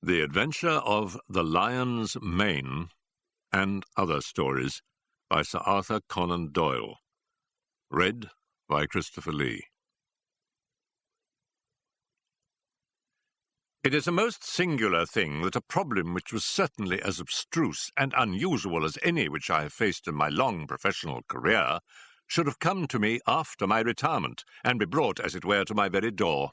The Adventure of the Lion's Mane and Other Stories by Sir Arthur Conan Doyle. Read by Christopher Lee. It is a most singular thing that a problem which was certainly as abstruse and unusual as any which I have faced in my long professional career should have come to me after my retirement and be brought, as it were, to my very door.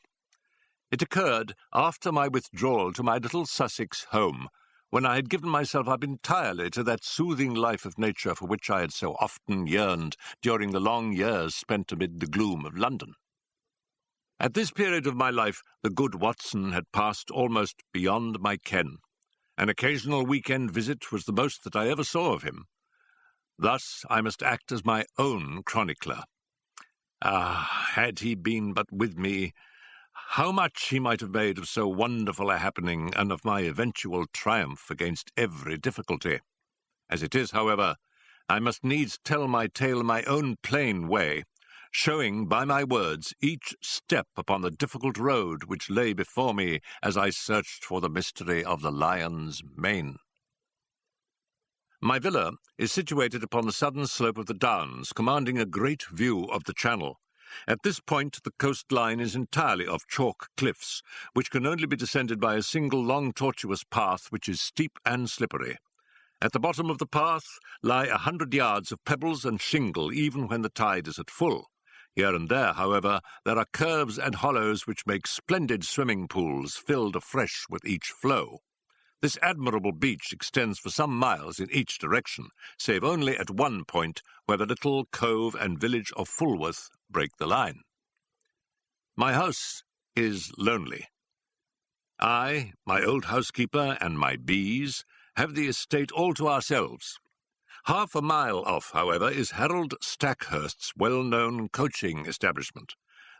It occurred after my withdrawal to my little Sussex home, when I had given myself up entirely to that soothing life of nature for which I had so often yearned during the long years spent amid the gloom of London. At this period of my life, the good Watson had passed almost beyond my ken. An occasional weekend visit was the most that I ever saw of him. Thus I must act as my own chronicler. Ah, had he been but with me, how much he might have made of so wonderful a happening and of my eventual triumph against every difficulty. As it is, however, I must needs tell my tale my own plain way, showing by my words each step upon the difficult road which lay before me as I searched for the mystery of the lion's mane. My villa is situated upon the southern slope of the Downs, commanding a great view of the Channel. At this point the coastline is entirely of chalk cliffs, which can only be descended by a single long tortuous path which is steep and slippery. At the bottom of the path lie 100 yards of pebbles and shingle, even when the tide is at full. Here and there, however, there are curves and hollows which make splendid swimming pools, filled afresh with each flow. This admirable beach extends for some miles in each direction, save only at one point where the little cove and village of Fulworth break the line. My house is lonely. I, my old housekeeper, and my bees have the estate all to ourselves. Half a mile off, however, is Harold Stackhurst's well-known coaching establishment,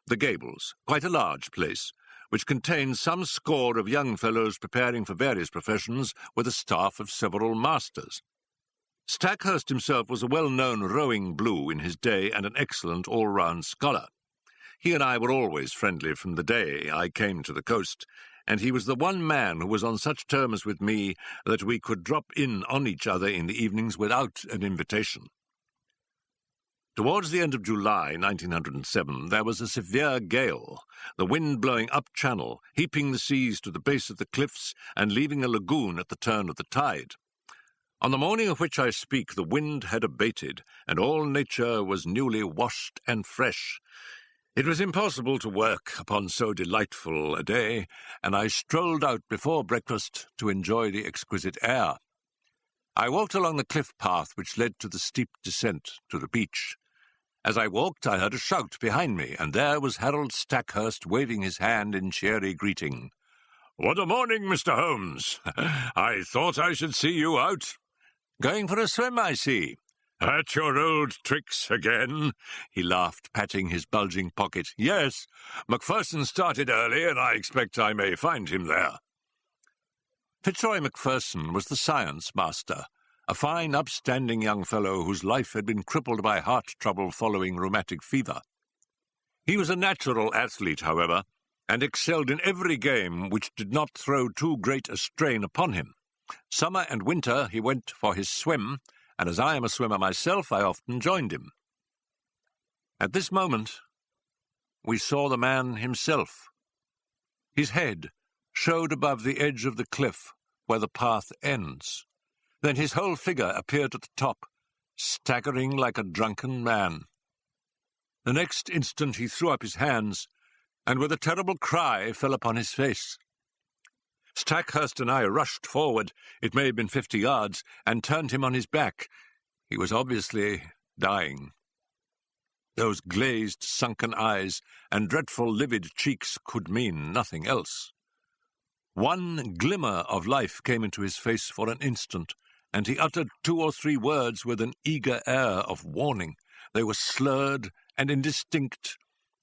the Gables, quite a large place, which contains some score of young fellows preparing for various professions with a staff of several masters. Stackhurst himself was a well-known rowing blue in his day and an excellent all-round scholar. He and I were always friendly from the day I came to the coast, and he was the one man who was on such terms with me that we could drop in on each other in the evenings without an invitation. Towards the end of July 1907, there was a severe gale, the wind blowing up channel, heaping the seas to the base of the cliffs and leaving a lagoon at the turn of the tide. On the morning of which I speak, the wind had abated, and all nature was newly washed and fresh. It was impossible to work upon so delightful a day, and I strolled out before breakfast to enjoy the exquisite air. I walked along the cliff path which led to the steep descent to the beach. As I walked, I heard a shout behind me, and there was Harold Stackhurst waving his hand in cheery greeting. "What a morning, Mr. Holmes! I thought I should see you out." "Going for a swim, I see." "At your old tricks again?" He laughed, patting his bulging pocket. "Yes, Macpherson started early, and I expect I may find him there." Fitzroy Macpherson was the science master, a fine, upstanding young fellow whose life had been crippled by heart trouble following rheumatic fever. He was a natural athlete, however, and excelled in every game which did not throw too great a strain upon him. Summer and winter he went for his swim, and as I am a swimmer myself, I often joined him. At this moment we saw the man himself. His head showed above the edge of the cliff where the path ends. Then his whole figure appeared at the top, staggering like a drunken man. The next instant he threw up his hands, and with a terrible cry fell upon his face. Stackhurst and I rushed forward, it may have been 50 yards, and turned him on his back. He was obviously dying. Those glazed, sunken eyes and dreadful livid cheeks could mean nothing else. One glimmer of life came into his face for an instant, and he uttered 2 or 3 words with an eager air of warning. They were slurred and indistinct,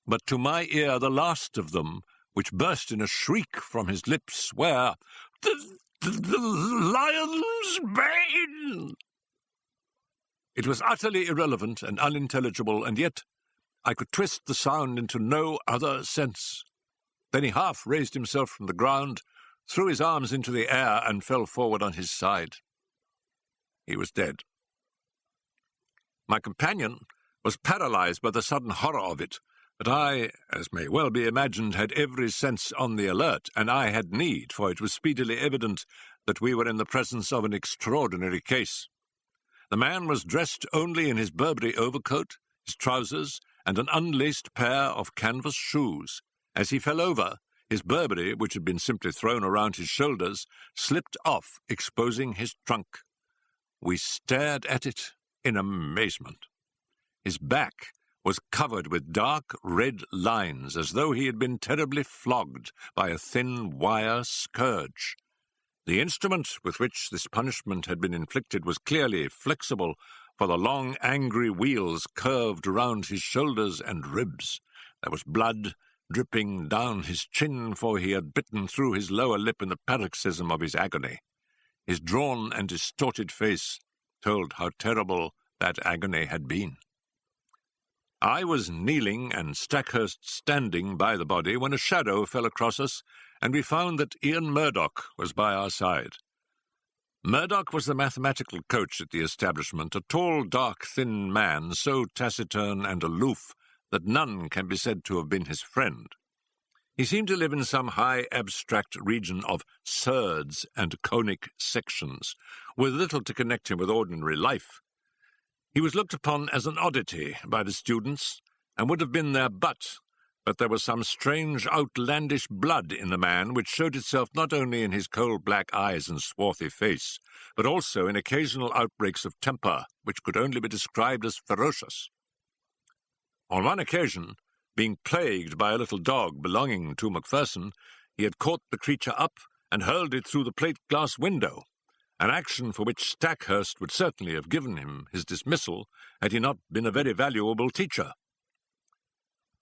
but to my ear the last of them, which burst in a shriek from his lips, were, The lion's mane! It was utterly irrelevant and unintelligible, and yet I could twist the sound into no other sense. Then he half raised himself from the ground, threw his arms into the air, and fell forward on his side. He was dead. My companion was paralyzed by the sudden horror of it, but I, as may well be imagined, had every sense on the alert, and I had need, for it was speedily evident that we were in the presence of an extraordinary case. The man was dressed only in his Burberry overcoat, his trousers, and an unlaced pair of canvas shoes. As he fell over, his Burberry, which had been simply thrown around his shoulders, slipped off, exposing his trunk. We stared at it in amazement. His back was covered with dark red lines, as though he had been terribly flogged by a thin wire scourge. The instrument with which this punishment had been inflicted was clearly flexible, for the long, angry wheels curved round his shoulders and ribs. There was blood dripping down his chin, for he had bitten through his lower lip in the paroxysm of his agony. His drawn and distorted face told how terrible that agony had been. I was kneeling and Stackhurst standing by the body when a shadow fell across us, and we found that Ian Murdoch was by our side. Murdoch was the mathematical coach at the establishment, a tall, dark, thin man, so taciturn and aloof that none can be said to have been his friend. He seemed to live in some high abstract region of surds and conic sections, with little to connect him with ordinary life. He was looked upon as an oddity by the students, and would have been their butt, but there was some strange outlandish blood in the man which showed itself not only in his coal-black eyes and swarthy face, but also in occasional outbreaks of temper which could only be described as ferocious. On one occasion, being plagued by a little dog belonging to Macpherson, he had caught the creature up and hurled it through the plate-glass window, an action for which Stackhurst would certainly have given him his dismissal had he not been a very valuable teacher.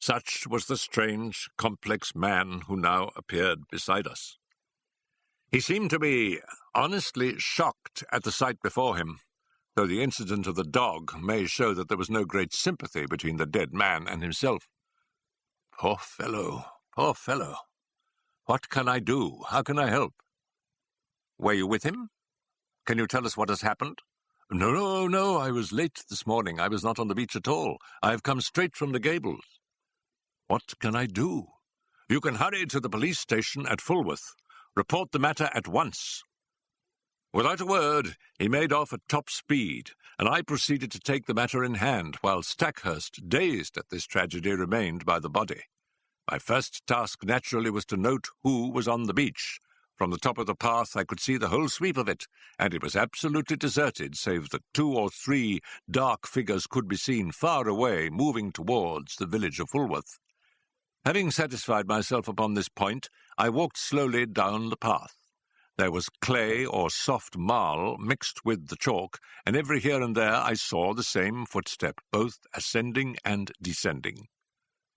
Such was the strange, complex man who now appeared beside us. He seemed to be honestly shocked at the sight before him, though the incident of the dog may show that there was no great sympathy between the dead man and himself. Poor fellow, poor fellow. What can I do? How can I help? Were you with him? Can you tell us what has happened? No, I was late this morning. I was not on the beach at all. I have come straight from the Gables. What can I do? You can hurry to the police station at Fulworth. Report the matter at once. Without a word, he made off at top speed, and I proceeded to take the matter in hand, while Stackhurst, dazed at this tragedy, remained by the body. My first task, naturally, was to note who was on the beach. From the top of the path I could see the whole sweep of it, and it was absolutely deserted, save that 2 or 3 dark figures could be seen far away, moving towards the village of Fulworth. Having satisfied myself upon this point, I walked slowly down the path. There was clay or soft marl mixed with the chalk, and every here and there I saw the same footstep, both ascending and descending.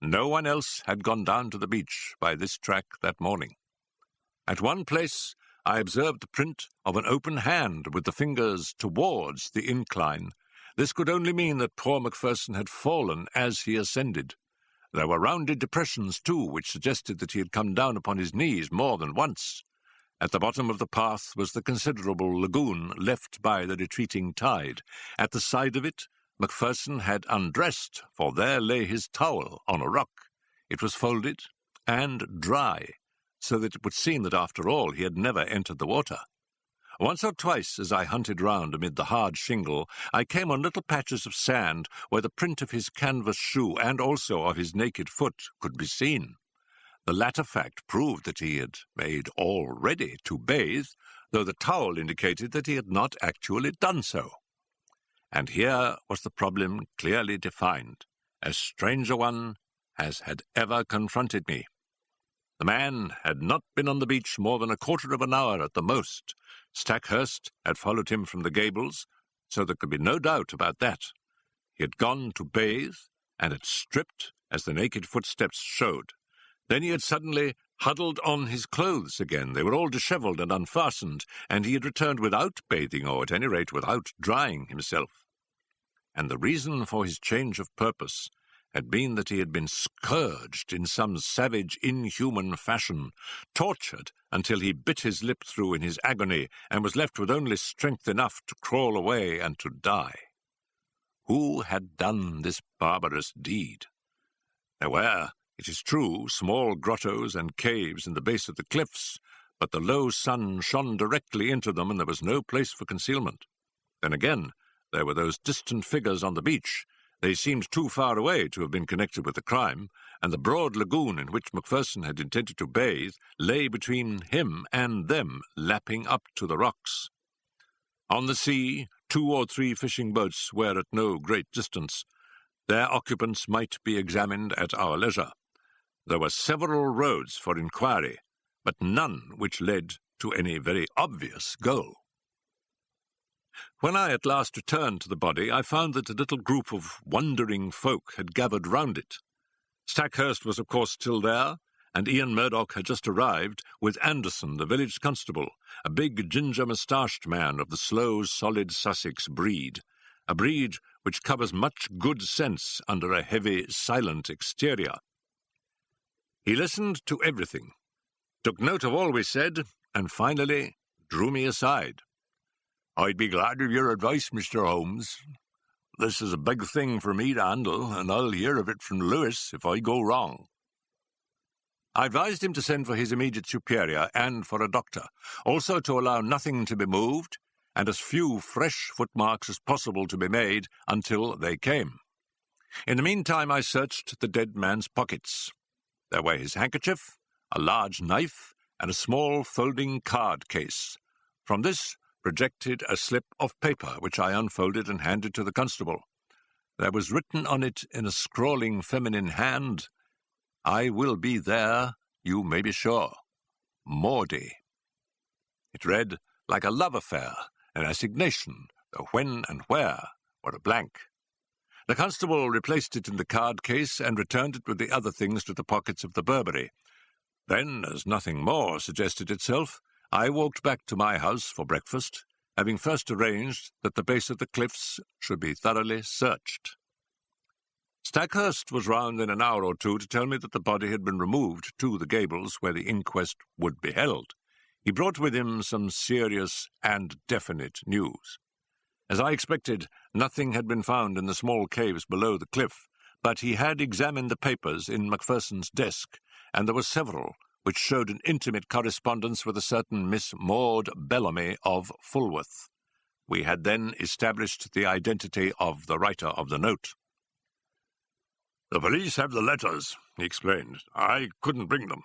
No one else had gone down to the beach by this track that morning. At one place I observed the print of an open hand with the fingers towards the incline. This could only mean that poor Macpherson had fallen as he ascended. There were rounded depressions, too, which suggested that he had come down upon his knees more than once. At the bottom of the path was the considerable lagoon left by the retreating tide. At the side of it, Macpherson had undressed, for there lay his towel on a rock. It was folded and dry, so that it would seem that after all he had never entered the water. Once or twice, as I hunted round amid the hard shingle, I came on little patches of sand where the print of his canvas shoe and also of his naked foot could be seen. The latter fact proved that he had made all ready to bathe, though the towel indicated that he had not actually done so. And here was the problem clearly defined, as strange a one as had ever confronted me. The man had not been on the beach more than a quarter of an hour at the most. Stackhurst had followed him from the Gables, so there could be no doubt about that. He had gone to bathe, and had stripped, as the naked footsteps showed. Then he had suddenly huddled on his clothes again. They were all dishevelled and unfastened, and he had returned without bathing, or at any rate without drying himself. And the reason for his change of purpose had been that he had been scourged in some savage, inhuman fashion, tortured until he bit his lip through in his agony and was left with only strength enough to crawl away and to die. Who had done this barbarous deed? There were, it is true, small grottos and caves in the base of the cliffs, but the low sun shone directly into them, and there was no place for concealment. Then again, there were those distant figures on the beach. They seemed too far away to have been connected with the crime, and the broad lagoon in which Macpherson had intended to bathe lay between him and them, lapping up to the rocks. On the sea, 2 or 3 fishing boats were at no great distance. Their occupants might be examined at our leisure. There were several roads for inquiry, but none which led to any very obvious goal. When I at last returned to the body, I found that a little group of wondering folk had gathered round it. Stackhurst was, of course, still there, and Ian Murdoch had just arrived with Anderson, the village constable, a big ginger-moustached man of the slow, solid Sussex breed, a breed which covers much good sense under a heavy, silent exterior. He listened to everything, took note of all we said, and finally drew me aside. "I'd be glad of your advice, Mr. Holmes. This is a big thing for me to handle, and I'll hear of it from Lewis if I go wrong." I advised him to send for his immediate superior and for a doctor, also to allow nothing to be moved, and as few fresh footmarks as possible to be made until they came. In the meantime, I searched the dead man's pockets. There were his handkerchief, a large knife, and a small folding card case. From this projected a slip of paper, which I unfolded and handed to the constable. There was written on it in a scrawling feminine hand, "I will be there, you may be sure. Maudie." It read like a love affair, an assignation, though when and where were a blank. The constable replaced it in the card case and returned it with the other things to the pockets of the Burberry. Then, as nothing more suggested itself, I walked back to my house for breakfast, having first arranged that the base of the cliffs should be thoroughly searched. Stackhurst was round in an hour or two to tell me that the body had been removed to the Gables where the inquest would be held. He brought with him some serious and definite news. As I expected, nothing had been found in the small caves below the cliff, but he had examined the papers in Macpherson's desk, and there were several which showed an intimate correspondence with a certain Miss Maud Bellamy of Fulworth. We had then established the identity of the writer of the note. "The police have the letters," he explained. "I couldn't bring them,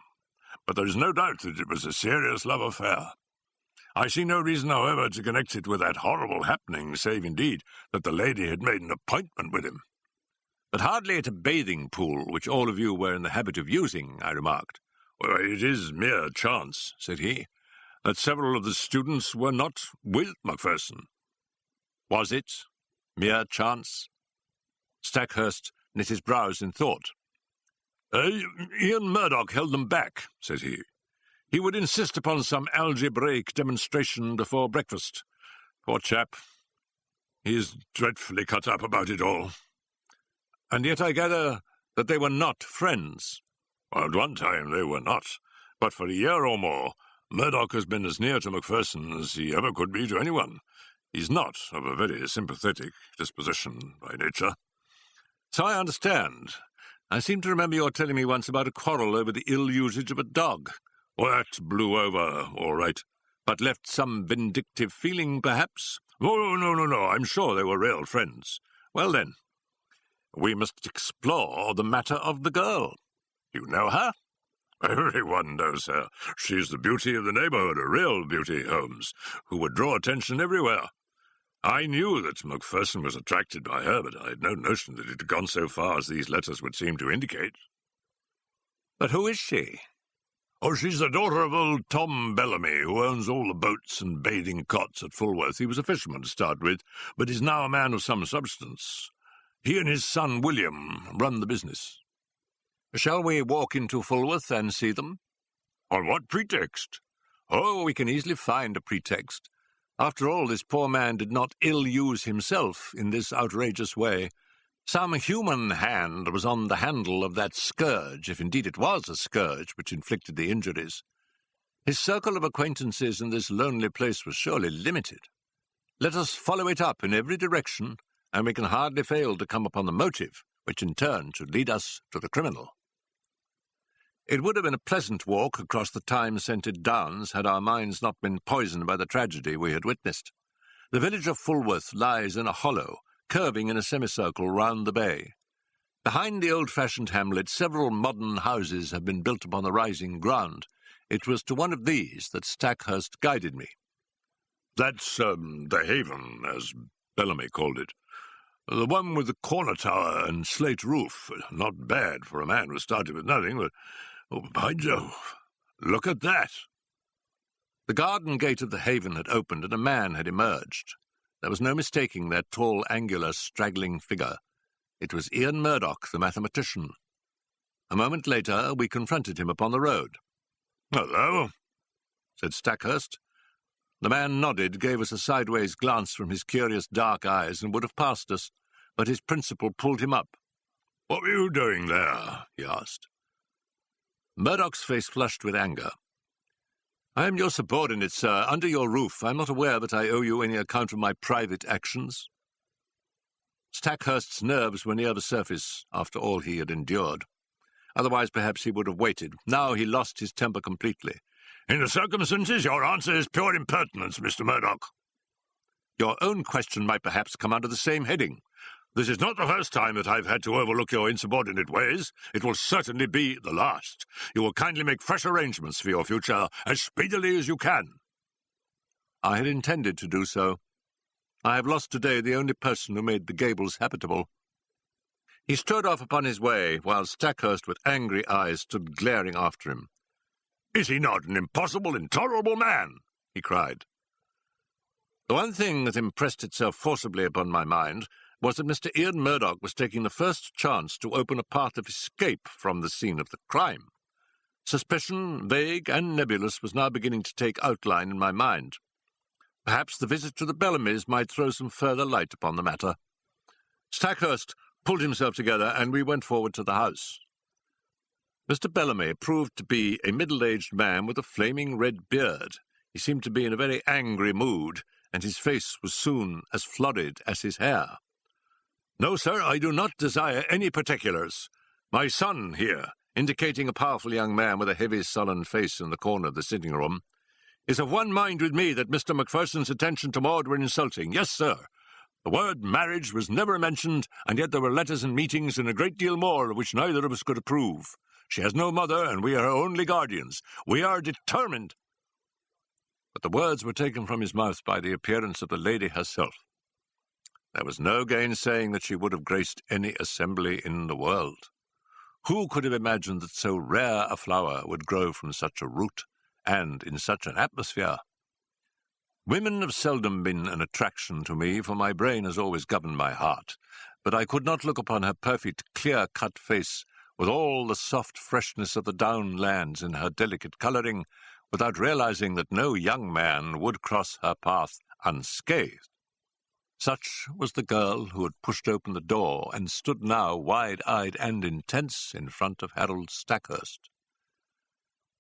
but there is no doubt that it was a serious love affair. I see no reason, however, to connect it with that horrible happening, save, indeed, that the lady had made an appointment with him." "But hardly at a bathing pool, which all of you were in the habit of using," I remarked. "Well, it is mere chance," said he, "that several of the students were not with Macpherson." Was it mere chance? Stackhurst knit his brows in thought. "Ian Murdoch held them back," said he. "He would insist upon some algebraic demonstration before breakfast. Poor chap. He is dreadfully cut up about it all. And yet I gather that they were not friends." "Well, at one time they were not, but for a year or more Murdoch has been as near to Macpherson as he ever could be to anyone. He's not of a very sympathetic disposition by nature." "So I understand. I seem to remember your telling me once about a quarrel over the ill usage of a dog." "Well, that blew over all right." "But left some vindictive feeling, perhaps?" "Oh, no, I'm sure they were real friends." "Well, then, we must explore the matter of the girl. You know her?" "Everyone knows her. She's the beauty of the neighborhood, a real beauty, Holmes, who would draw attention everywhere. I knew that Macpherson was attracted by her, but I had no notion that it had gone so far as these letters would seem to indicate." "But who is she?" "Oh, she's the daughter of old Tom Bellamy, who owns all the boats and bathing cots at Fulworth. He was a fisherman to start with, but is now a man of some substance. He and his son William run the business." "Shall we walk into Fulworth and see them?" "On what pretext?" "Oh, we can easily find a pretext. After all, this poor man did not ill-use himself in this outrageous way. Some human hand was on the handle of that scourge, if indeed it was a scourge which inflicted the injuries. His circle of acquaintances in this lonely place was surely limited. Let us follow it up in every direction, and we can hardly fail to come upon the motive, which in turn should lead us to the criminal. It would have been a pleasant walk across the thyme-scented downs had our minds not been poisoned by the tragedy we had witnessed. The village of Fulworth lies in a hollow, curving in a semicircle round the bay. Behind the old-fashioned hamlet, several modern houses have been built upon the rising ground. It was to one of these that Stackhurst guided me. That's the Haven, as Bellamy called it. The one with the corner tower and slate roof. Not bad for a man who started with nothing, but, oh, by Jove, look at that. The garden gate of the Haven had opened, and a man had emerged. There was no mistaking that tall, angular, straggling figure. It was Ian Murdoch, the mathematician. A moment later, we confronted him upon the road. "Hello," said Stackhurst. The man nodded, gave us a sideways glance from his curious dark eyes, and would have passed us, but his principal pulled him up. "What were you doing there?" he asked. Murdoch's face flushed with anger. "I am your subordinate, sir, under your roof. I am not aware that I owe you any account of my private actions." Stackhurst's nerves were near the surface after all he had endured. Otherwise, perhaps he would have waited. Now he lost his temper completely. "In the circumstances, your answer is pure impertinence, Mr. Murdoch." "Your own question might perhaps come under the same heading." "This is not the first time that I've had to overlook your insubordinate ways. It will certainly be the last. You will kindly make fresh arrangements for your future as speedily as you can." I had intended to do so. I have lost today the only person who made the Gables habitable. He strode off upon his way, while Stackhurst, with angry eyes, stood glaring after him. "Is he not an impossible, intolerable man?" he cried. The one thing that impressed itself forcibly upon my mind was that Mr. Ian Murdoch was taking the first chance to open a path of escape from the scene of the crime. Suspicion, vague and nebulous, was now beginning to take outline in my mind. Perhaps the visit to the Bellamys might throw some further light upon the matter. Stackhurst pulled himself together, and we went forward to the house. Mr. Bellamy proved to be a middle-aged man with a flaming red beard. He seemed to be in a very angry mood, and his face was soon as florid as his hair. "No, sir, I do not desire any particulars. My son here," indicating a powerful young man with a heavy, sullen face in the corner of the sitting-room, "is of one mind with me that Mr. Macpherson's attention to Maud were insulting. Yes, sir. The word marriage was never mentioned, and yet there were letters and meetings and a great deal more of which neither of us could approve. She has no mother, and we are her only guardians. We are determined—" But the words were taken from his mouth by the appearance of the lady herself. There was no gainsaying that she would have graced any assembly in the world. Who could have imagined that so rare a flower would grow from such a root, and in such an atmosphere? Women have seldom been an attraction to me, for my brain has always governed my heart, but I could not look upon her perfect, clear-cut face, with all the soft freshness of the downlands in her delicate colouring, without realizing that no young man would cross her path unscathed. Such was the girl who had pushed open the door and stood now wide-eyed and intense in front of Harold Stackhurst.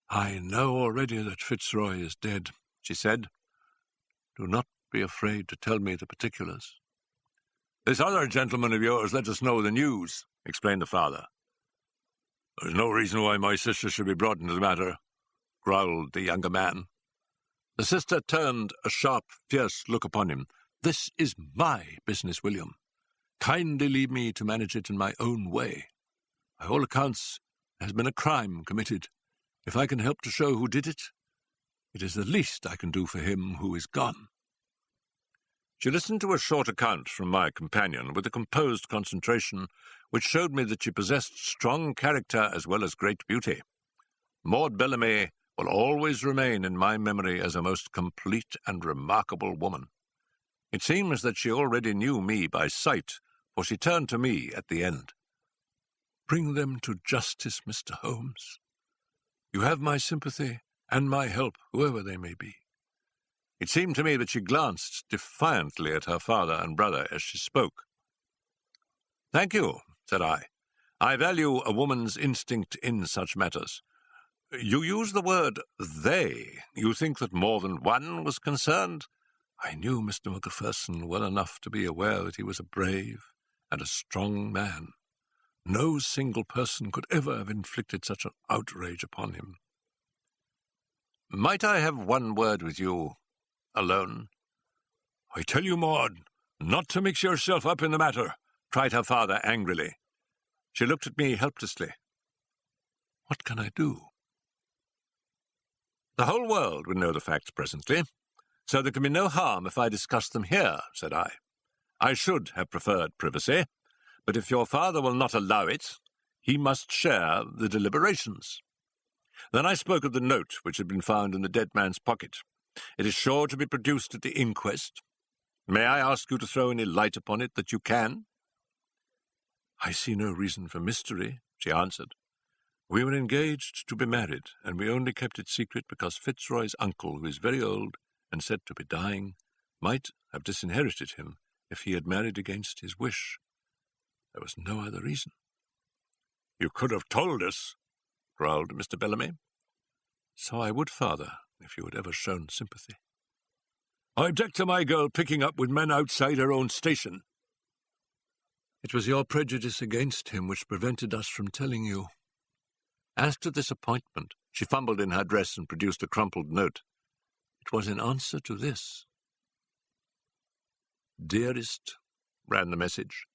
"I know already that Fitzroy is dead," she said. "Do not be afraid to tell me the particulars." "This other gentleman of yours let us know the news," explained the father. "There's no reason why my sister should be brought into the matter," growled the younger man. The sister turned a sharp, fierce look upon him. "This is my business, William. Kindly leave me to manage it in my own way. By all accounts, there has been a crime committed. If I can help to show who did it, it is the least I can do for him who is gone." She listened to a short account from my companion with a composed concentration which showed me that she possessed strong character as well as great beauty. Maud Bellamy will always remain in my memory as a most complete and remarkable woman. It seems that she already knew me by sight, for she turned to me at the end. "Bring them to justice, Mr. Holmes. You have my sympathy and my help, whoever they may be." It seemed to me that she glanced defiantly at her father and brother as she spoke. "Thank you," said I. "I value a woman's instinct in such matters. You use the word 'they.' You think that more than one was concerned?" I knew Mr. Macpherson well enough to be aware that he was a brave and a strong man. No single person could ever have inflicted such an outrage upon him. "Might I have one word with you, alone?" "I tell you, Maud, not to mix yourself up in the matter," cried her father angrily. She looked at me helplessly. What can I do? "The whole world would know the facts presently, so there can be no harm if I discuss them here," said I. "I should have preferred privacy, but if your father will not allow it, he must share the deliberations." Then I spoke of the note which had been found in the dead man's pocket. "It is sure to be produced at the inquest. May I ask you to throw any light upon it that you can?" "I see no reason for mystery," she answered. "We were engaged to be married, and we only kept it secret because Fitzroy's uncle, who is very old and said to be dying, might have disinherited him if he had married against his wish. There was no other reason." "You could have told us," growled Mr. Bellamy. "So I would, father, if you had ever shown sympathy." "I object to my girl picking up with men outside her own station." "It was your prejudice against him which prevented us from telling you. As to this appointment," she fumbled in her dress and produced a crumpled note. "It was in answer to this." "Dearest," ran the message,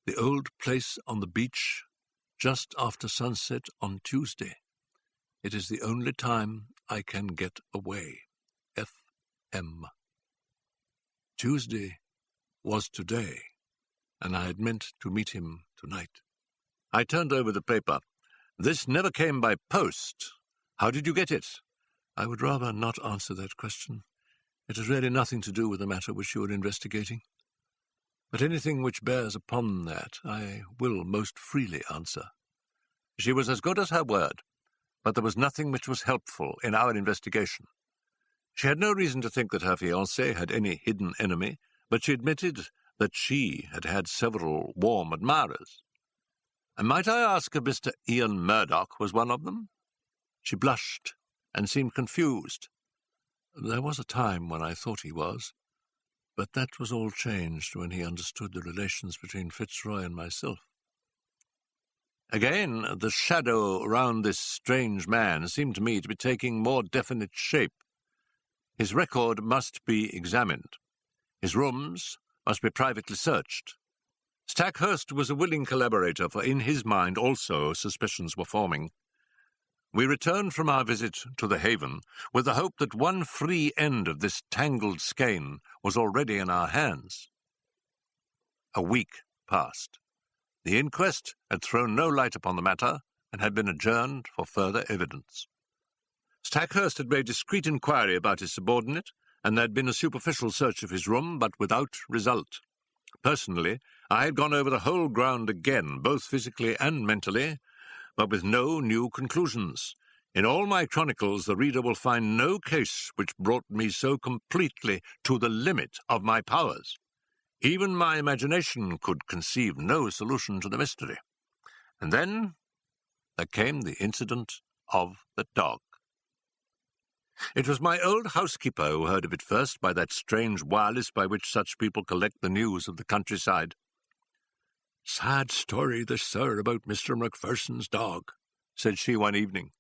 "the old place on the beach, just after sunset on Tuesday. It is the only time I can get away. F.M." Tuesday was today, and I had meant to meet him tonight. I turned over the paper. "This never came by post. How did you get it?" "I would rather not answer that question. It has really nothing to do with the matter which you are investigating. But anything which bears upon that I will most freely answer." She was as good as her word, but there was nothing which was helpful in our investigation. She had no reason to think that her fiancé had any hidden enemy, but she admitted that she had had several warm admirers. "And might I ask if Mr. Ian Murdoch was one of them?" She blushed and seemed confused. "There was a time when I thought he was, but that was all changed when he understood the relations between Fitzroy and myself." Again, the shadow around this strange man seemed to me to be taking more definite shape. His record must be examined. His rooms must be privately searched. Stackhurst was a willing collaborator, for in his mind also suspicions were forming. We returned from our visit to the Haven with the hope that one free end of this tangled skein was already in our hands. A week passed. The inquest had thrown no light upon the matter and had been adjourned for further evidence. Stackhurst had made discreet inquiry about his subordinate, and there had been a superficial search of his room, but without result. Personally, I had gone over the whole ground again, both physically and mentally, but with no new conclusions. In all my chronicles, the reader will find no case which brought me so completely to the limit of my powers. Even my imagination could conceive no solution to the mystery. And then there came the incident of the dog. It was my old housekeeper who heard of it first by that strange wireless by which such people collect the news of the countryside. "Sad story this, sir, about Mr. Macpherson's dog," said she one evening.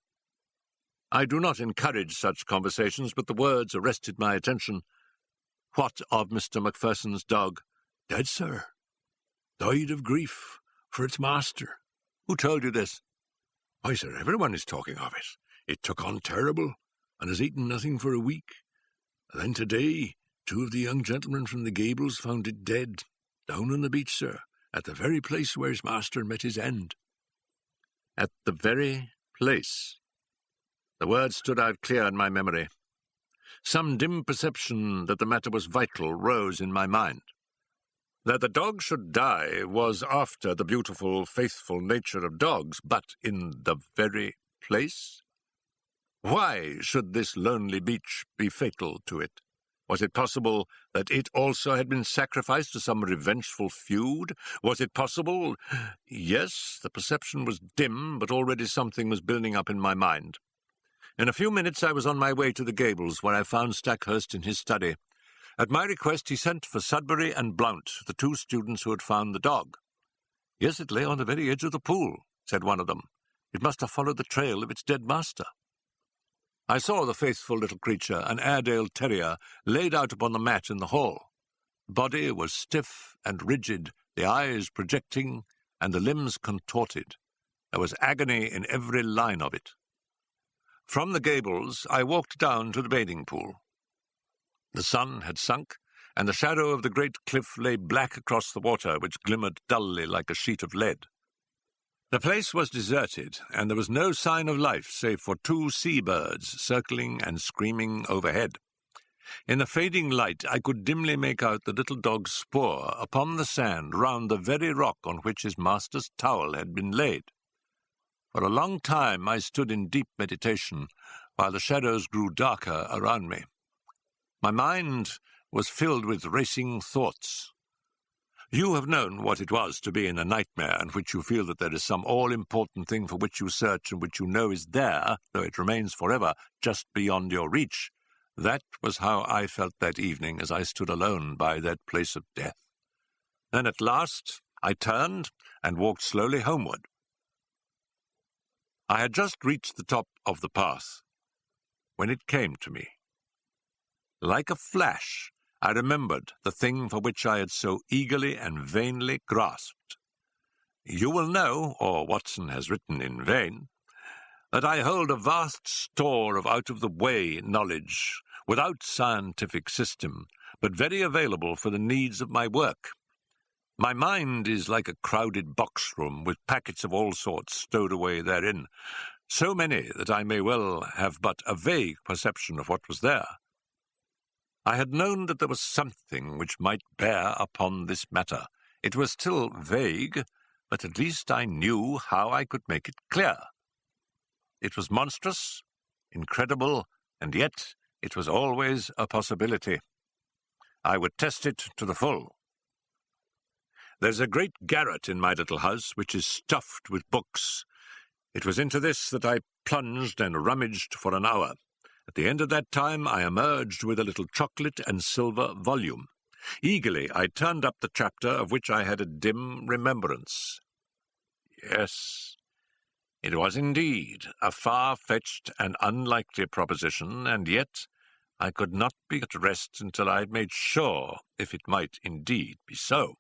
I do not encourage such conversations, but the words arrested my attention. "What of Mr. Macpherson's dog?" "Dead, sir. Died of grief for its master." "Who told you this?" "Why, sir, everyone is talking of it. It took on terrible, and has eaten nothing for a week. And then today, 2 of the young gentlemen from the Gables found it dead, down on the beach, sir, at the very place where his master met his end." At the very place. The words stood out clear in my memory. Some dim perception that the matter was vital rose in my mind. That the dog should die was after the beautiful, faithful nature of dogs, but in the very place? Why should this lonely beach be fatal to it? Was it possible that it also had been sacrificed to some revengeful feud? Was it possible? Yes, the perception was dim, but already something was building up in my mind. In a few minutes I was on my way to the Gables, where I found Stackhurst in his study. At my request he sent for Sudbury and Blount, the two students who had found the dog. "Yes, it lay on the very edge of the pool," said one of them. "It must have followed the trail of its dead master." I saw the faithful little creature, an Airedale terrier, laid out upon the mat in the hall. The body was stiff and rigid, the eyes projecting, and the limbs contorted. There was agony in every line of it. From the Gables I walked down to the bathing pool. The sun had sunk, and the shadow of the great cliff lay black across the water, which glimmered dully like a sheet of lead. The place was deserted, and there was no sign of life save for two sea-birds circling and screaming overhead. In the fading light I could dimly make out the little dog's spoor upon the sand round the very rock on which his master's towel had been laid. For a long time I stood in deep meditation, while the shadows grew darker around me. My mind was filled with racing thoughts. You have known what it was to be in a nightmare in which you feel that there is some all-important thing for which you search and which you know is there, though it remains forever just beyond your reach. That was how I felt that evening as I stood alone by that place of death. Then at last I turned and walked slowly homeward. I had just reached the top of the path when it came to me. Like a flash, I remembered the thing for which I had so eagerly and vainly grasped. You will know, or Watson has written in vain, that I hold a vast store of out-of-the-way knowledge, without scientific system, but very available for the needs of my work. My mind is like a crowded box-room with packets of all sorts stowed away therein, so many that I may well have but a vague perception of what was there. I had known that there was something which might bear upon this matter. It was still vague, but at least I knew how I could make it clear. It was monstrous, incredible, and yet it was always a possibility. I would test it to the full. There's a great garret in my little house which is stuffed with books. It was into this that I plunged and rummaged for an hour. At the end of that time I emerged with a little chocolate and silver volume. Eagerly I turned up the chapter of which I had a dim remembrance. Yes, it was indeed a far-fetched and unlikely proposition, and yet I could not be at rest until I had made sure if it might indeed be so.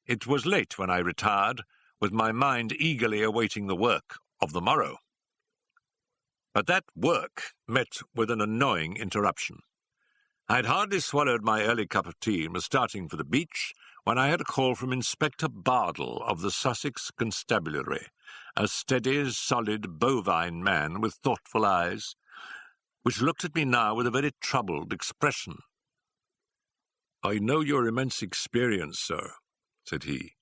It was late when I retired, with my mind eagerly awaiting the work of the morrow. But that work met with an annoying interruption. I had hardly swallowed my early cup of tea and was starting for the beach when I had a call from Inspector Bardell of the Sussex Constabulary, a steady, solid, bovine man with thoughtful eyes, which looked at me now with a very troubled expression. "I know your immense experience, sir," said he.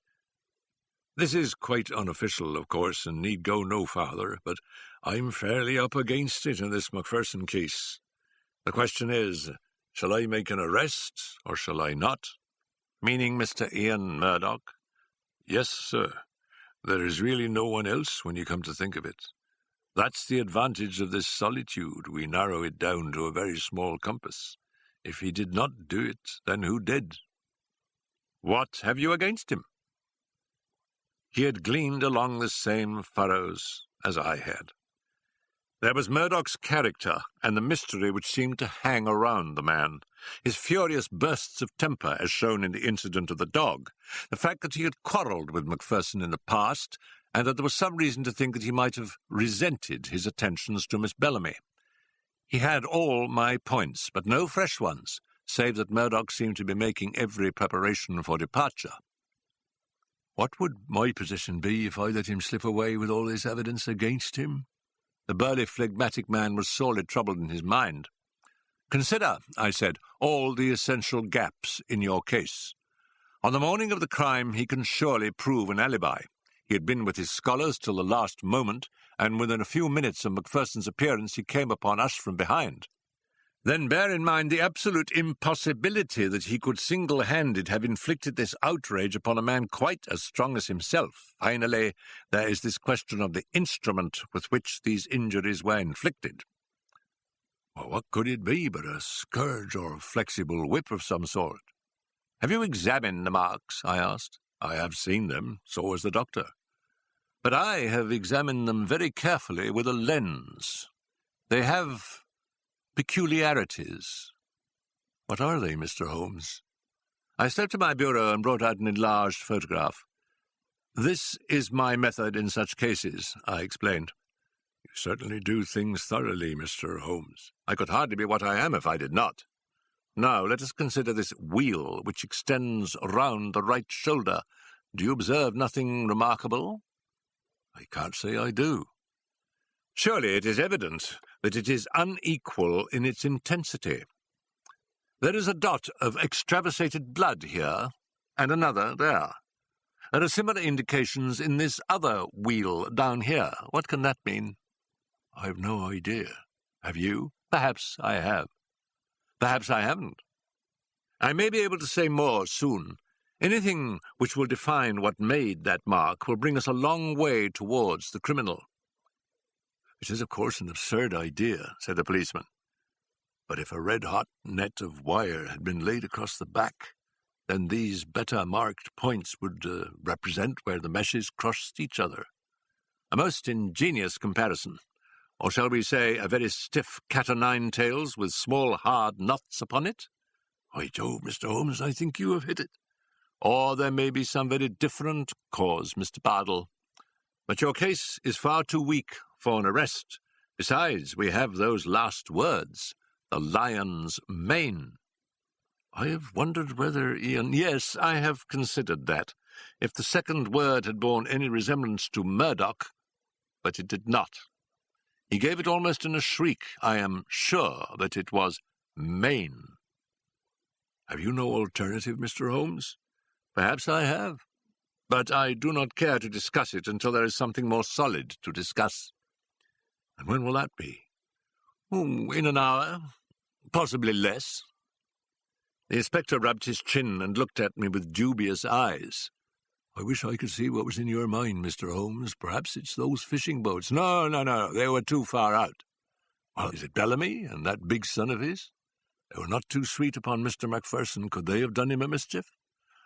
"This is quite unofficial, of course, and need go no farther, but I'm fairly up against it in this Macpherson case. The question is, shall I make an arrest, or shall I not?" "Meaning Mr. Ian Murdoch?" "Yes, sir. There is really no one else when you come to think of it. That's the advantage of this solitude. We narrow it down to a very small compass. If he did not do it, then who did?" "What have you against him?" He had gleaned along the same furrows as I had. There was Murdoch's character and the mystery which seemed to hang around the man, his furious bursts of temper as shown in the incident of the dog, the fact that he had quarrelled with Macpherson in the past, and that there was some reason to think that he might have resented his attentions to Miss Bellamy. He had all my points, but no fresh ones, save that Murdoch seemed to be making every preparation for departure. What would my position be if I let him slip away with all this evidence against him? The burly, phlegmatic man was sorely troubled in his mind. "Consider," I said, "all the essential gaps in your case. On the morning of the crime he can surely prove an alibi. He had been with his scholars till the last moment, and within a few minutes of Macpherson's appearance he came upon us from behind. Then bear in mind the absolute impossibility that he could single-handed have inflicted this outrage upon a man quite as strong as himself. Finally, there is this question of the instrument with which these injuries were inflicted. Well, what could it be but a scourge or flexible whip of some sort? Have you examined the marks? I asked. I have seen them, so has the doctor. But I have examined them very carefully with a lens. They have peculiarities. What are they, Mr. Holmes? I stepped to my bureau and brought out an enlarged photograph. This is my method in such cases, I explained. You certainly do things thoroughly, Mr. Holmes. I could hardly be what I am if I did not. Now, let us consider this wheel which extends round the right shoulder. Do you observe nothing remarkable? I can't say I do. Surely it is evident that it is unequal in its intensity. There is a dot of extravasated blood here, and another there. There are similar indications in this other wheel down here. What can that mean? I have no idea. Have you? Perhaps I have. Perhaps I haven't. I may be able to say more soon. Anything which will define what made that mark will bring us a long way towards the criminal. It is, of course, an absurd idea, said the policeman. But if a red-hot net of wire had been laid across the back, then these better-marked points would represent where the meshes crossed each other. A most ingenious comparison. Or shall we say a very stiff cat-o'-nine-tails with small hard knots upon it? By Jove, Mr. Holmes, I think you have hit it. Or there may be some very different cause, Mr. Bardell. But your case is far too weak for an arrest. Besides, we have those last words, the lion's mane. I have wondered whether Ian— Yes, I have considered that. If the second word had borne any resemblance to Murdoch, but it did not. He gave it almost in a shriek. I am sure that it was Maine. Have you no alternative, Mr. Holmes? Perhaps I have, but I do not care to discuss it until there is something more solid to discuss. And when will that be? In an hour, possibly less. The inspector rubbed his chin and looked at me with dubious eyes. I wish I could see what was in your mind, Mr. Holmes. Perhaps it's those fishing boats. No, they were too far out. Well, is it Bellamy and that big son of his? They were not too sweet upon Mr. Macpherson. Could they have done him a mischief?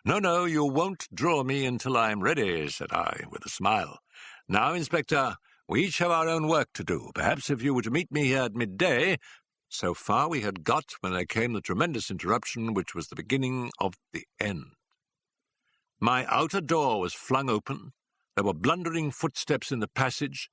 No, you won't draw me until I am ready, said I, with a smile. Now, Inspector, we each have our own work to do. Perhaps if you were to meet me here at midday— So far we had got when there came the tremendous interruption which was the beginning of the end. My outer door was flung open, there were blundering footsteps in the passage,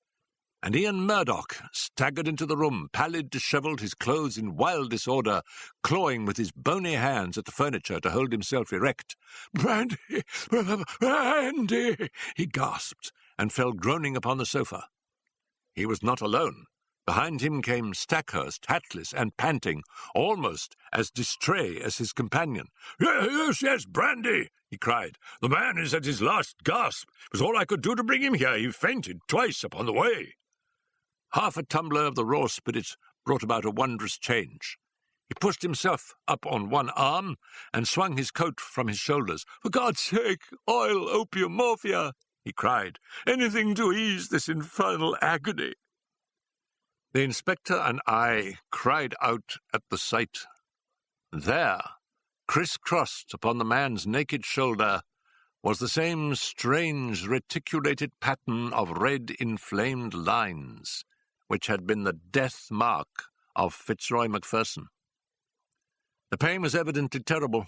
and Ian Murdoch staggered into the room, pallid, dishevelled, his clothes in wild disorder, clawing with his bony hands at the furniture to hold himself erect. "Brandy! Brandy!" he gasped, and fell groaning upon the sofa. He was not alone. Behind him came Stackhurst, hatless and panting, almost as distrait as his companion. Yes, brandy!" he cried. "The man is at his last gasp. It was all I could do to bring him here. He fainted twice upon the way." Half a tumbler of the raw spirits brought about a wondrous change. He pushed himself up on one arm and swung his coat from his shoulders. "For God's sake, oil, opium, morphia!" he cried. "Anything to ease this infernal agony." The inspector and I cried out at the sight. There, criss-crossed upon the man's naked shoulder, was the same strange reticulated pattern of red inflamed lines which had been the death mark of Fitzroy Macpherson. The pain was evidently terrible,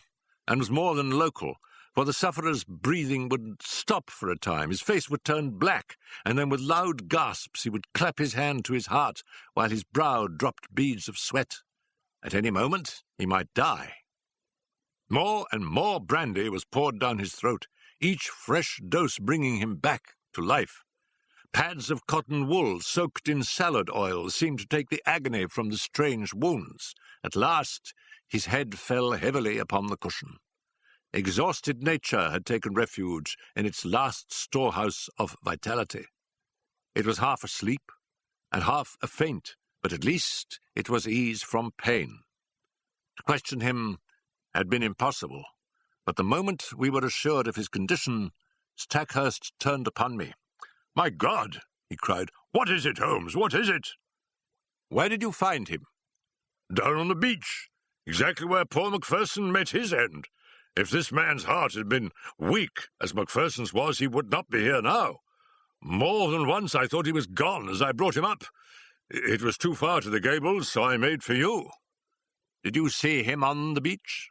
and was more than local, for the sufferer's breathing would stop for a time, his face would turn black, and then with loud gasps he would clap his hand to his heart, while his brow dropped beads of sweat. At any moment he might die. More and more brandy was poured down his throat, each fresh dose bringing him back to life. Pads of cotton wool soaked in salad oil seemed to take the agony from the strange wounds. At last his head fell heavily upon the cushion. Exhausted nature had taken refuge in its last storehouse of vitality. It was half asleep and half a faint but at least it was ease from pain. To question him had been impossible, but the moment we were assured of his condition, Stackhurst turned upon me. "My God!" he cried. "What is it, Holmes? What is it?" "Where did you find him?" "Down on the beach, exactly where poor Macpherson met his end. If this man's heart had been weak, as Macpherson's was, he would not be here now. More than once I thought he was gone as I brought him up. It was too far to the Gables, so I made for you." "Did you see him on the beach?"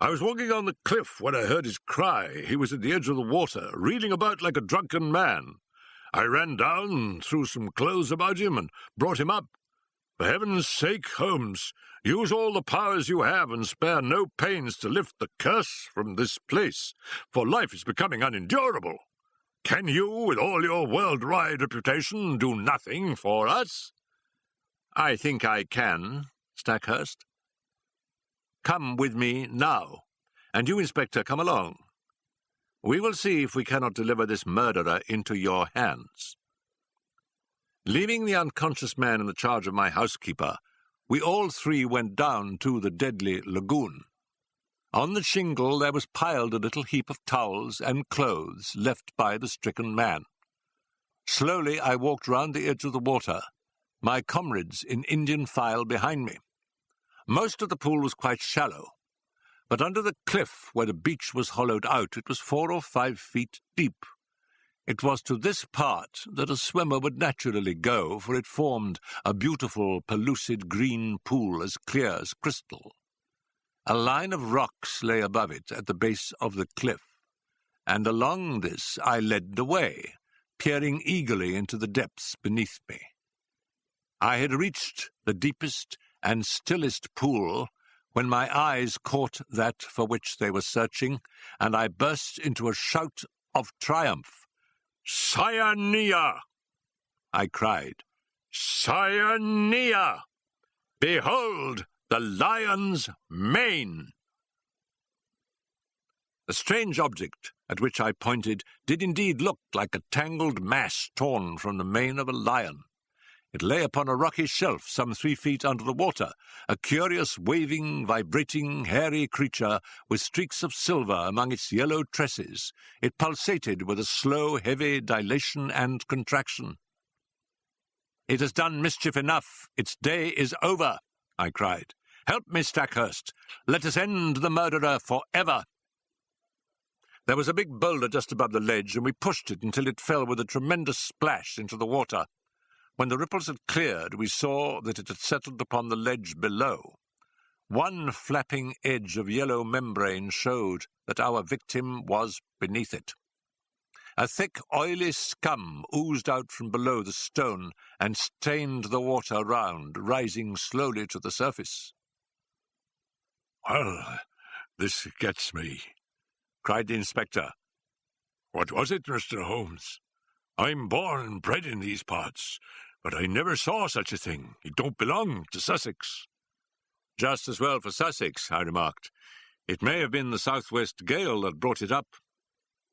"I was walking on the cliff when I heard his cry. He was at the edge of the water, reeling about like a drunken man. I ran down, threw some clothes about him, and brought him up. For heaven's sake, Holmes, use all the powers you have and spare no pains to lift the curse from this place, for life is becoming unendurable. Can you, with all your world-wide reputation, do nothing for us?" "I think I can, Stackhurst. Come with me now, and you, Inspector, come along. We will see if we cannot deliver this murderer into your hands." Leaving the unconscious man in the charge of my housekeeper, we all three went down to the deadly lagoon. On the shingle there was piled a little heap of towels and clothes left by the stricken man. Slowly I walked round the edge of the water, my comrades in Indian file behind me. Most of the pool was quite shallow, but under the cliff where the beach was hollowed out it was 4 or 5 feet deep. It was to this part that a swimmer would naturally go, for it formed a beautiful, pellucid green pool as clear as crystal. A line of rocks lay above it at the base of the cliff, and along this I led the way, peering eagerly into the depths beneath me. I had reached the deepest and stillest pool when my eyes caught that for which they were searching, and I burst into a shout of triumph. "Cyanea!" I cried. "Cyanea! Behold the lion's mane!" The strange object at which I pointed did indeed look like a tangled mass torn from the mane of a lion. It lay upon a rocky shelf some 3 feet under the water, a curious, waving, vibrating, hairy creature with streaks of silver among its yellow tresses. It pulsated with a slow, heavy dilation and contraction. "It has done mischief enough. Its day is over," I cried. "Help me, Stackhurst. Let us end the murderer forever." There was a big boulder just above the ledge, and we pushed it until it fell with a tremendous splash into the water. When the ripples had cleared, we saw that it had settled upon the ledge below. One flapping edge of yellow membrane showed that our victim was beneath it. A thick, oily scum oozed out from below the stone and stained the water round, rising slowly to the surface. "Well, this gets me," cried the inspector. "What was it, Mr. Holmes? I'm born and bred in these parts, but I never saw such a thing. It don't belong to Sussex." "Just as well for Sussex," I remarked. "It may have been the southwest gale that brought it up.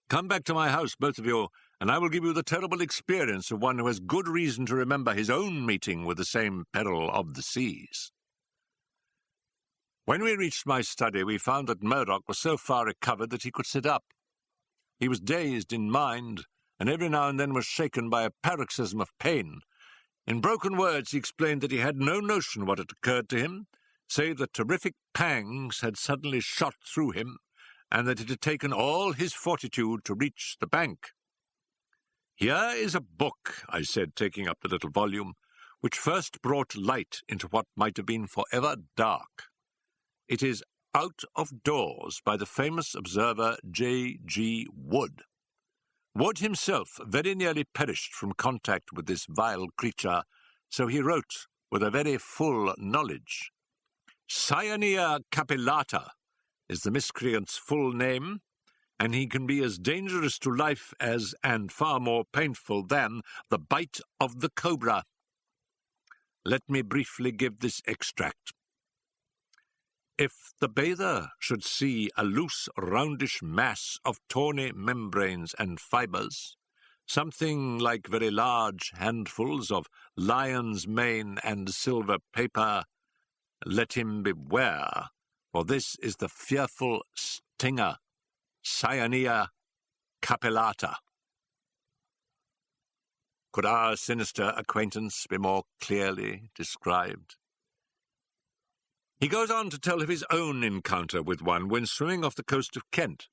Come back to my house, both of you, and I will give you the terrible experience of one who has good reason to remember his own meeting with the same peril of the seas." When we reached my study, we found that Murdoch was so far recovered that he could sit up. He was dazed in mind, and every now and then was shaken by a paroxysm of pain. In broken words he explained that he had no notion what had occurred to him, save that terrific pangs had suddenly shot through him, and that it had taken all his fortitude to reach the bank. "Here is a book," I said, taking up the little volume, which first brought light into what might have been forever dark. It is Out of Doors by the famous observer J.G. Wood. Wood himself very nearly perished from contact with this vile creature, so he wrote with a very full knowledge. Cyanea capillata is the miscreant's full name, and he can be as dangerous to life as, and far more painful than, the bite of the cobra. Let me briefly give this extract. If the bather should see a loose, roundish mass of tawny membranes and fibres, something like very large handfuls of lion's mane and silver paper. Let him beware, for this is the fearful stinger, Cyanea capillata. Could our sinister acquaintance be more clearly described? He goes on to tell of his own encounter with one when swimming off the coast of Kent.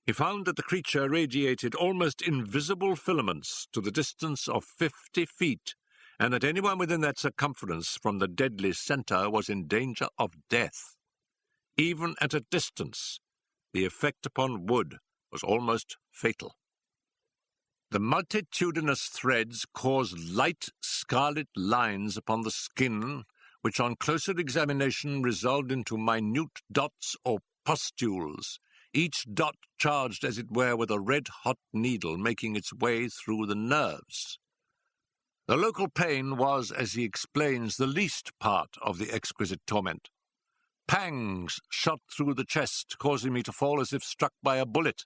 He found that the creature radiated almost invisible filaments to the distance of 50 feet, and that anyone within that circumference from the deadly centre was in danger of death. Even at a distance, the effect upon wood was almost fatal. The multitudinous threads caused light scarlet lines upon the skin, which on closer examination resolved into minute dots or pustules, each dot charged as it were with a red-hot needle making its way through the nerves. The local pain was, as he explains, the least part of the exquisite torment. Pangs shot through the chest, causing me to fall as if struck by a bullet.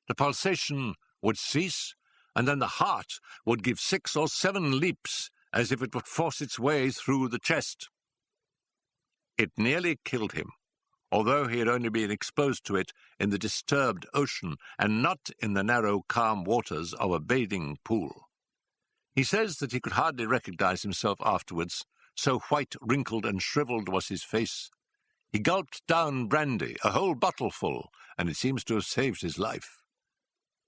The pulsation would cease, and then the heart would give 6 or 7 leaps, as if it would force its way through the chest. It nearly killed him, although he had only been exposed to it in the disturbed ocean and not in the narrow, calm waters of a bathing pool. He says that he could hardly recognize himself afterwards, so white, wrinkled, and shriveled was his face. He gulped down brandy, a whole bottleful, and it seems to have saved his life.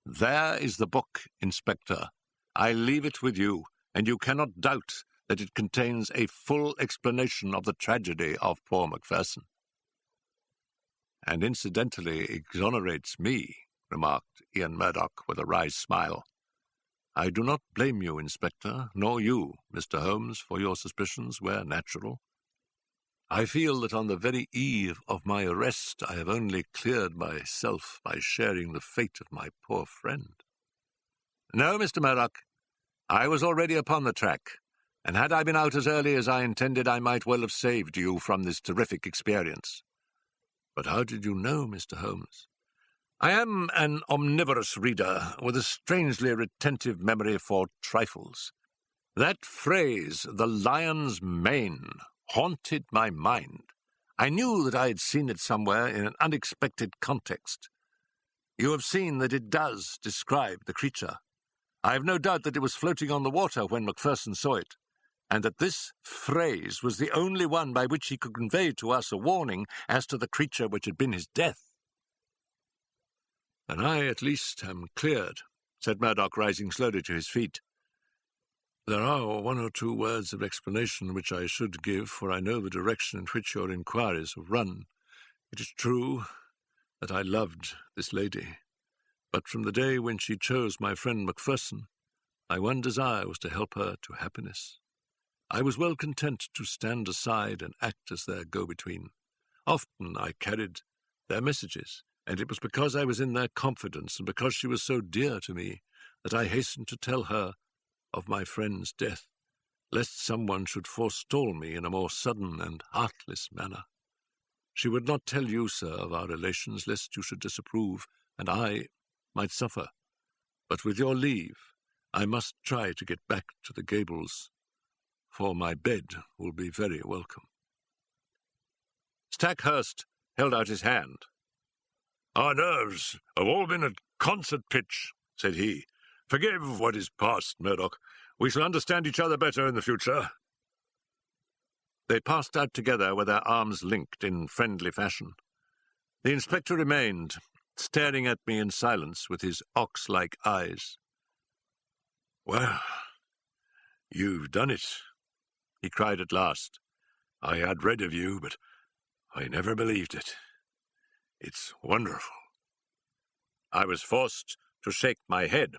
There is the book, Inspector. I leave it with you, and you cannot doubt that it contains a full explanation of the tragedy of poor Macpherson. And incidentally exonerates me, remarked Ian Murdoch with a wry smile. I do not blame you, Inspector, nor you, Mr. Holmes, for your suspicions were natural. I feel that on the very eve of my arrest I have only cleared myself by sharing the fate of my poor friend. No, Mr. Murdoch, I was already upon the track, and had I been out as early as I intended, I might well have saved you from this terrific experience. But how did you know, Mr. Holmes? I am an omnivorous reader with a strangely retentive memory for trifles. That phrase, the lion's mane, haunted my mind. I knew that I had seen it somewhere in an unexpected context. You have seen that it does describe the creature. I have no doubt that it was floating on the water when Macpherson saw it, and that this phrase was the only one by which he could convey to us a warning as to the creature which had been his death. "And I, at least, am cleared," said Murdoch, rising slowly to his feet. "There are 1 or 2 words of explanation which I should give, for I know the direction in which your inquiries have run. It is true that I loved this lady, but from the day when she chose my friend Macpherson, my one desire was to help her to happiness. I was well content to stand aside and act as their go-between. Often I carried their messages, and it was because I was in their confidence and because she was so dear to me that I hastened to tell her of my friend's death, lest someone should forestall me in a more sudden and heartless manner. She would not tell you, sir, of our relations, lest you should disapprove, and I might suffer. But with your leave, I must try to get back to the Gables, for my bed will be very welcome." Stackhurst held out his hand. "Our nerves have all been at concert pitch," said he. "Forgive what is past, Murdoch. We shall understand each other better in the future." They passed out together with their arms linked in friendly fashion. The inspector remained, staring at me in silence with his ox-like eyes. "Well, you've done it," he cried at last. "I had read of you, but I never believed it. It's wonderful." I was forced to shake my head.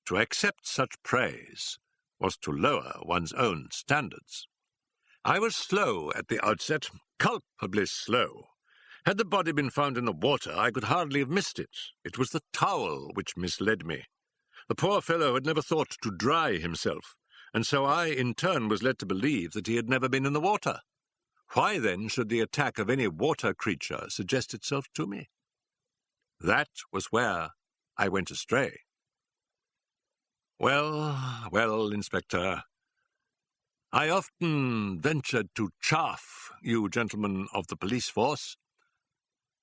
To accept such praise was to lower one's own standards. I was slow at the outset, culpably slow. Had the body been found in the water, I could hardly have missed it. It was the towel which misled me. The poor fellow had never thought to dry himself, and so I, in turn, was led to believe that he had never been in the water. Why, then, should the attack of any water creature suggest itself to me? That was where I went astray. Well, well, Inspector, I often ventured to chaff you gentlemen of the police force,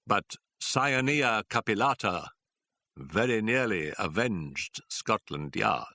but Cyanea capillata very nearly avenged Scotland Yard.